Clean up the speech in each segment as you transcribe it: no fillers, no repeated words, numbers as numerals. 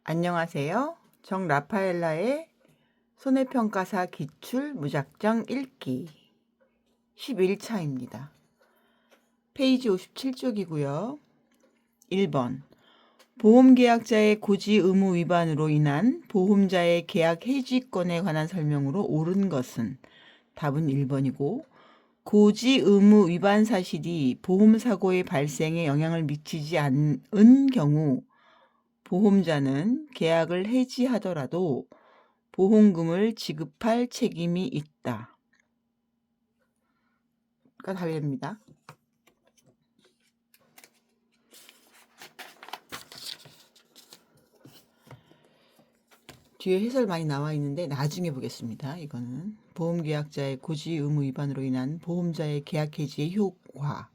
안녕하세요. 정 라파엘라의 손해평가사 기출 무작정 읽기 11차입니다. 페이지 57쪽이고요. 1번 보험계약자의 고지 의무 위반으로 인한 보험자의 계약 해지권에 관한 설명으로 옳은 것은 답은 1번이고 고지 의무 위반 사실이 보험사고의 발생에 영향을 미치지 않은 경우 보험자는 계약을 해지하더라도 보험금을 지급할 책임이 있다. 가 답입니다. 뒤에 해설 많이 나와 있는데 나중에 보겠습니다. 이거는 보험계약자의 고지 의무 위반으로 인한 보험자의 계약 해지의 효과.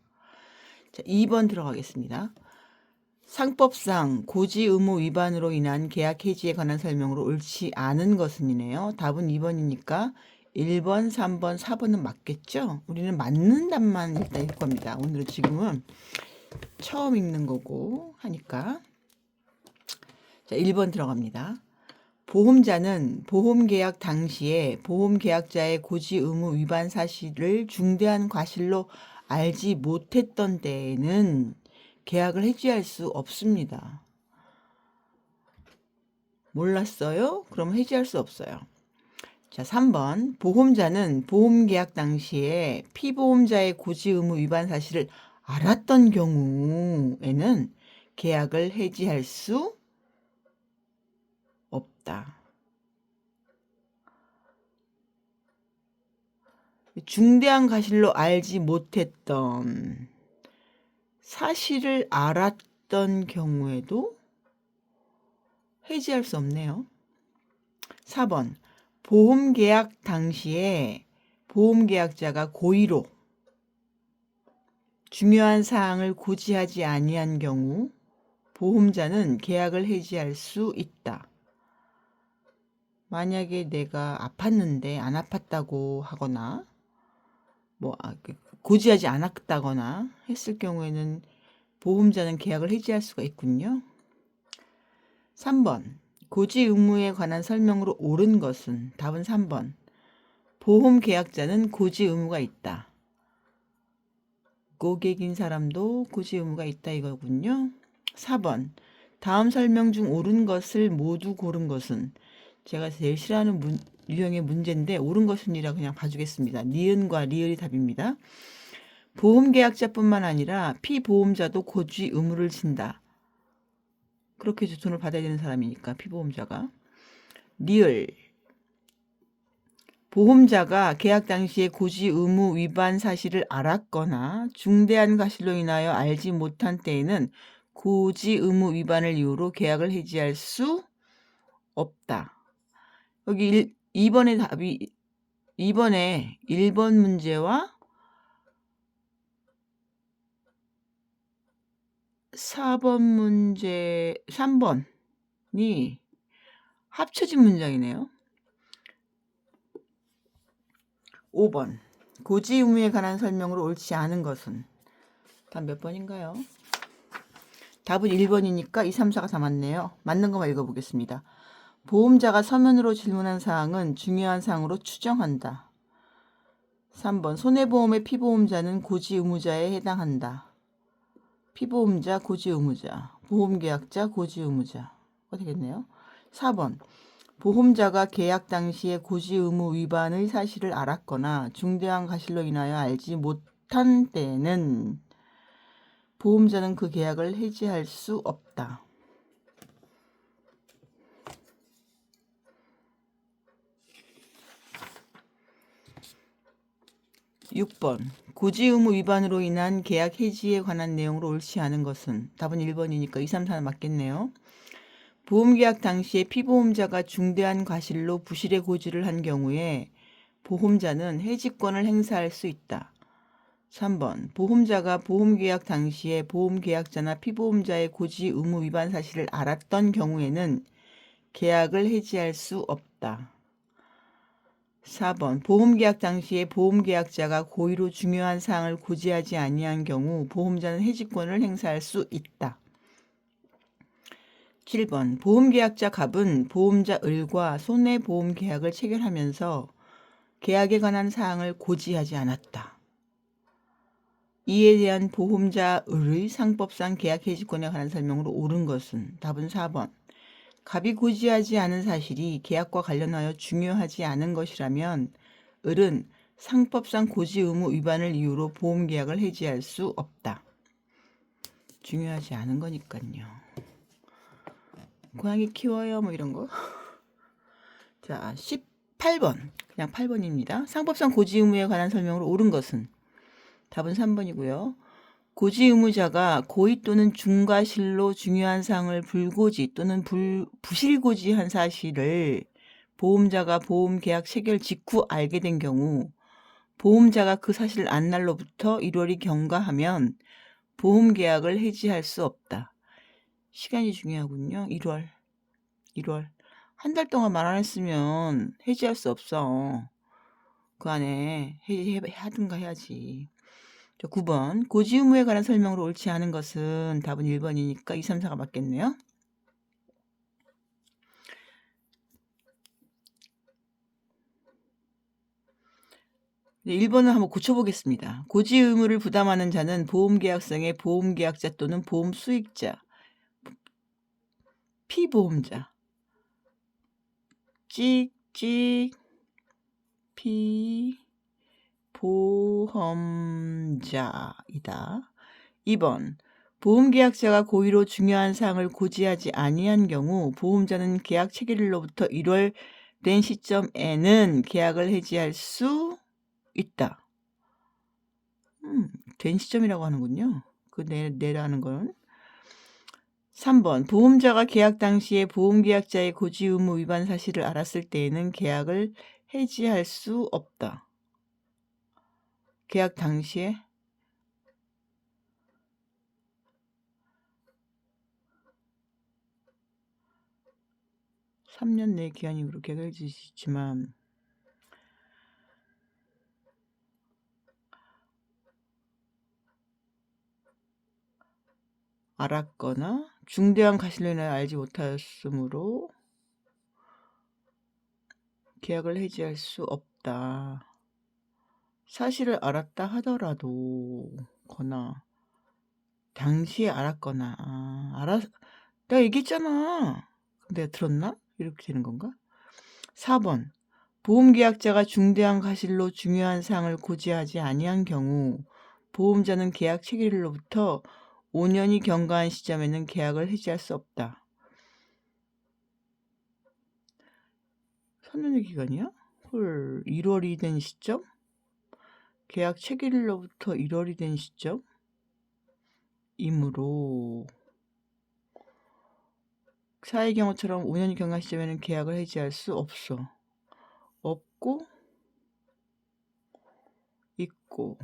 자, 2번 들어가겠습니다. 상법상 고지 의무 위반으로 인한 계약 해지에 관한 설명으로 옳지 않은 것은이네요. 답은 2번이니까 1번, 3번, 4번은 맞겠죠? 우리는 맞는 답만 일단 읽을 겁니다. 오늘은 지금은 처음 읽는 거고 하니까. 자, 1번 들어갑니다. 보험자는 보험계약 당시에 보험계약자의 고지 의무 위반 사실을 중대한 과실로 알지 못했던 때에는 계약을 해지할 수 없습니다. 몰랐어요? 그럼 해지할 수 없어요. 자, 3번 보험자는 보험계약 당시에 피보험자의 고지 의무 위반 사실을 알았던 경우에는 계약을 해지할 수 없다. 중대한 과실로 알지 못했던 사실을 알았던 경우에도 해지할 수 없네요. 4번 보험계약 당시에 보험계약자가 고의로 중요한 사항을 고지하지 아니한 경우 보험자는 계약을 해지할 수 있다. 만약에 내가 아팠는데 안 아팠다고 하거나 고지하지 않았다거나 했을 경우에는 보험자는 계약을 해지할 수가 있군요. 3번 고지 의무에 관한 설명으로 옳은 것은 답은 3번 보험계약자는 고지 의무가 있다. 고객인 사람도 고지 의무가 있다 이거군요. 4번 다음 설명 중 옳은 것을 모두 고른 것은 제가 제일 싫어하는 유형의 문제인데 옳은 것은이라 그냥 봐주겠습니다. 니은과 리을이 답입니다. 보험계약자뿐만 아니라 피보험자도 고지 의무를 진다. 그렇게 해서 돈을 받아야 되는 사람이니까 피보험자가. 리을 보험자가 계약 당시에 고지 의무 위반 사실을 알았거나 중대한 과실로 인하여 알지 못한 때에는 고지 의무 위반을 이유로 계약을 해지할 수 없다. 여기 2번의 답이 2번에 1번 문제와 4번 문제 3번이 합쳐진 문장이네요. 5번 고지 의무에 관한 설명으로 옳지 않은 것은 답 몇 번인가요? 답은 1번이니까 2, 3, 4가 다 맞네요. 맞는 것만 읽어보겠습니다. 보험자가 서면으로 질문한 사항은 중요한 사항으로 추정한다. 3번 손해보험의 피보험자는 고지 의무자에 해당한다. 피보험자, 고지 의무자, 보험계약자, 고지 의무자가 되겠네요. 4번 보험자가 계약 당시에 고지 의무 위반의 사실을 알았거나 중대한 과실로 인하여 알지 못한 때에는 보험자는 그 계약을 해지할 수 없다. 6번 고지 의무 위반으로 인한 계약 해지에 관한 내용으로 옳지 않은 것은 답은 1번이니까 2, 3, 4는 맞겠네요. 보험계약 당시에 피보험자가 중대한 과실로 부실의 고지를 한 경우에 보험자는 해지권을 행사할 수 있다. 3번 보험자가 보험계약 당시에 보험계약자나 피보험자의 고지 의무 위반 사실을 알았던 경우에는 계약을 해지할 수 없다. 4번 보험계약 당시에 보험계약자가 고의로 중요한 사항을 고지하지 아니한 경우 보험자는 해지권을 행사할 수 있다. 7번 보험계약자 갑은 보험자 을과 손해보험계약을 체결하면서 계약에 관한 사항을 고지하지 않았다. 이에 대한 보험자 을의 상법상 계약 해지권에 관한 설명으로 옳은 것은 답은 4번. 갑이 고지하지 않은 사실이 계약과 관련하여 중요하지 않은 것이라면 을은 상법상 고지 의무 위반을 이유로 보험계약을 해지할 수 없다. 중요하지 않은 거니까요. 고양이 키워요 뭐 이런 거. 자, 18번. 그냥 8번입니다. 상법상 고지 의무에 관한 설명으로 옳은 것은 답은 3번이고요. 고지 의무자가 고의 또는 중과실로 중요한 사항을 불고지 또는 부실고지한 사실을 보험자가 보험계약 체결 직후 알게 된 경우 보험자가 그 사실을 안 날로부터 1월이 경과하면 보험계약을 해지할 수 없다. 시간이 중요하군요. 1월. 한 달 동안 말 안 했으면 해지할 수 없어. 그 안에 해지하든가 해야지. 9번 고지 의무에 관한 설명으로 옳지 않은 것은 답은 1번이니까 2, 3, 4가 맞겠네요. 네, 1번을 한번 고쳐보겠습니다. 고지 의무를 부담하는 자는 보험계약성의 보험계약자 또는 보험수익자, 피보험자, 찍찍 피보험자이다. 2번 보험계약자가 고의로 중요한 사항을 고지하지 아니한 경우 보험자는 계약 체결일로부터 1월 된 시점에는 계약을 해지할 수 있다. 된 시점이라고 하는군요. 그 내라는 건. 3번 보험자가 계약 당시에 보험계약자의 고지 의무 위반 사실을 알았을 때에는 계약을 해지할 수 없다. 계약 당시에 3년 내 기한이므로 계약을 해질 수 있지만 알았거나 중대한 과실로 인하여 알지 못하였으므로 계약을 해지할 수 없다. 사실을 알았다 하더라도 거나 당시에 알았거나 내가 얘기했잖아. 내가 들었나? 이렇게 되는 건가? 4번 보험계약자가 중대한 과실로 중요한 사항을 고지하지 아니한 경우 보험자는 계약 체결일로부터 5년이 경과한 시점에는 계약을 해지할 수 없다. 3년의 기간이야? 헐, 1월이 된 시점? 계약 체결일로부터 1월이 된 시점? 이므로 사의 경우처럼 5년이 경과한 시점에는 계약을 해지할 수 없어. 없고 있고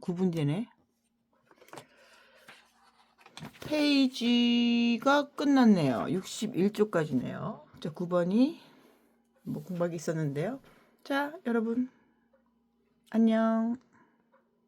구분되네. 페이지가 끝났네요. 61쪽까지네요. 자, 9번이 뭐 공부하기 있었는데요. 자, 여러분 안녕.